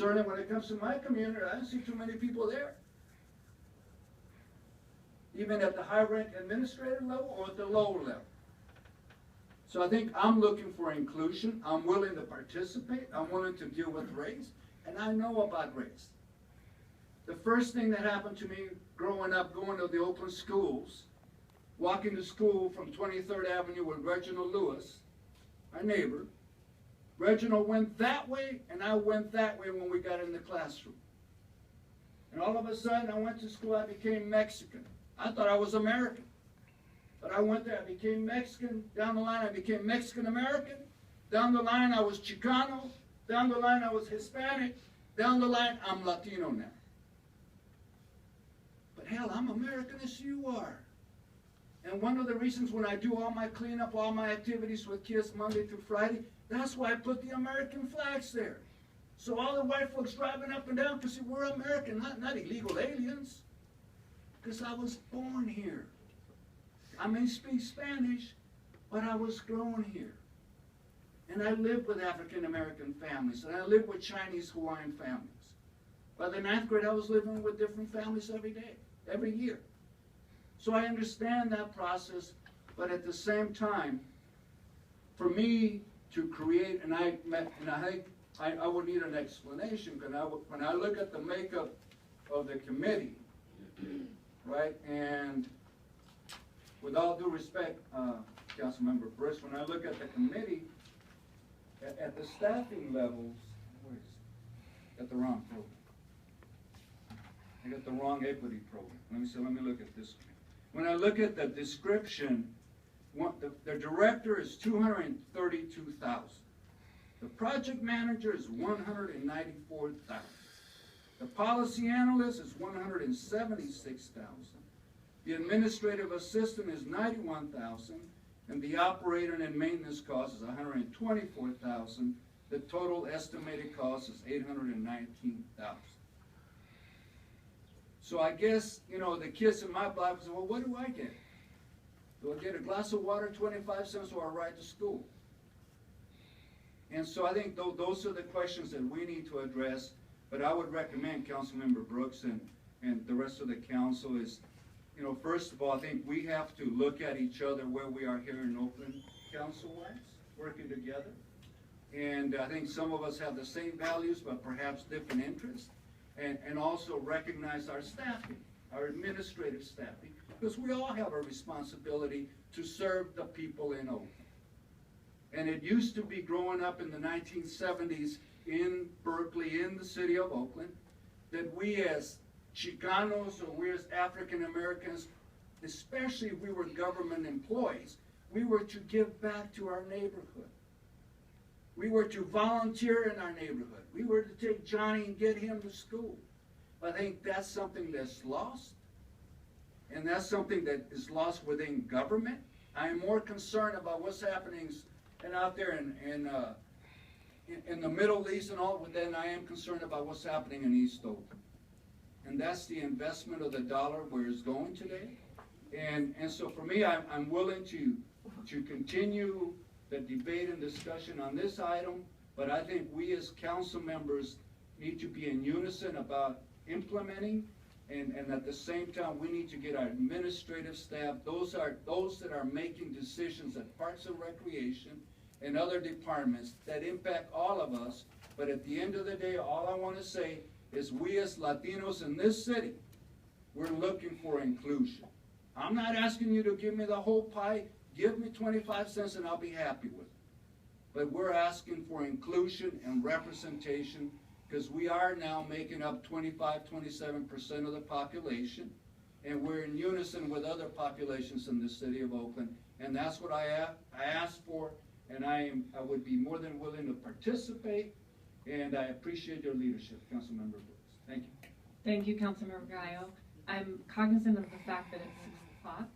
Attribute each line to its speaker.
Speaker 1: certainly when it comes to my community, I don't see too many people there. Even at the high-rank administrative level or at the lower level. So I think I'm looking for inclusion. I'm willing to participate. I'm willing to deal with race. And I know about race. The first thing that happened to me growing up, going to the Oakland schools, walking to school from 23rd Avenue with Reginald Lewis, our neighbor. Reginald went that way, and I went that way when we got in the classroom. And all of a sudden, I went to school, I became Mexican. I thought I was American. But I went there, I became Mexican. Down the line, I became Mexican-American. Down the line, I was Chicano. Down the line, I was Hispanic. Down the line, I'm Latino now. But hell, I'm American as you are. And one of the reasons when I do all my cleanup, all my activities with kids Monday through Friday, that's why I put the American flags there. So all the white folks driving up and down can see we're American, not illegal aliens. Because I was born here. I may speak Spanish, but I was grown here. And I lived with African American families, and I lived with Chinese Hawaiian families. By the 9th grade, I was living with different families every day, every year. So I understand that process, but at the same time, for me to create, and I would need an explanation, because when I look at the makeup of the committee, right, and with all due respect, Councilmember Brisk, when I look at the committee, at the staffing levels, I got the wrong program. I got the wrong equity program. Let me look at this. When I look at the description, the director is $232,000. The project manager is $194,000. The policy analyst is $176,000. The administrative assistant is $91,000, and the operator and maintenance cost is $124,000. The total estimated cost is $819,000. So I guess, you know, the kids in my block say, well, what do I get? Do I get a glass of water, 25 cents, or a ride to school? And so I think those are the questions that we need to address. But I would recommend Councilmember Brooks and the rest of the council is, you know, first of all, I think we have to look at each other where we are here in Oakland, council-wise, working together. And I think some of us have the same values, but perhaps different interests. And also recognize our staffing, our administrative staffing, because we all have a responsibility to serve the people in Oakland. And it used to be growing up in the 1970s in Berkeley, in the city of Oakland, that we as Chicanos or we as African Americans, especially if we were government employees, we were to give back to our neighborhood. We were to volunteer in our neighborhood. We were to take Johnny and get him to school. But I think that's something that's lost. And that's something that is lost within government. I am more concerned about what's happening out there in the Middle East and all than I am concerned about what's happening in East Oakland. And that's the investment of the dollar where it's going today. And so for me, I'm willing to continue the debate and discussion on this item, but I think we as council members need to be in unison about implementing, and at the same time we need to get our administrative staff, those that are making decisions at Parks and Recreation and other departments that impact all of us. But at the end of the day, all I want to say is we as Latinos in this city, we're looking for inclusion. I'm not asking you to give me the whole pie. Give me 25 cents and I'll be happy with it. But we're asking for inclusion and representation because we are now making up 25–27% of the population, and we're in unison with other populations in the city of Oakland. And that's what I asked for, and I would be more than willing to participate, and I appreciate your leadership, Councilmember Brooks. Thank you.
Speaker 2: Thank you, Councilmember Gallo. I'm cognizant of the fact that it's 6 o'clock.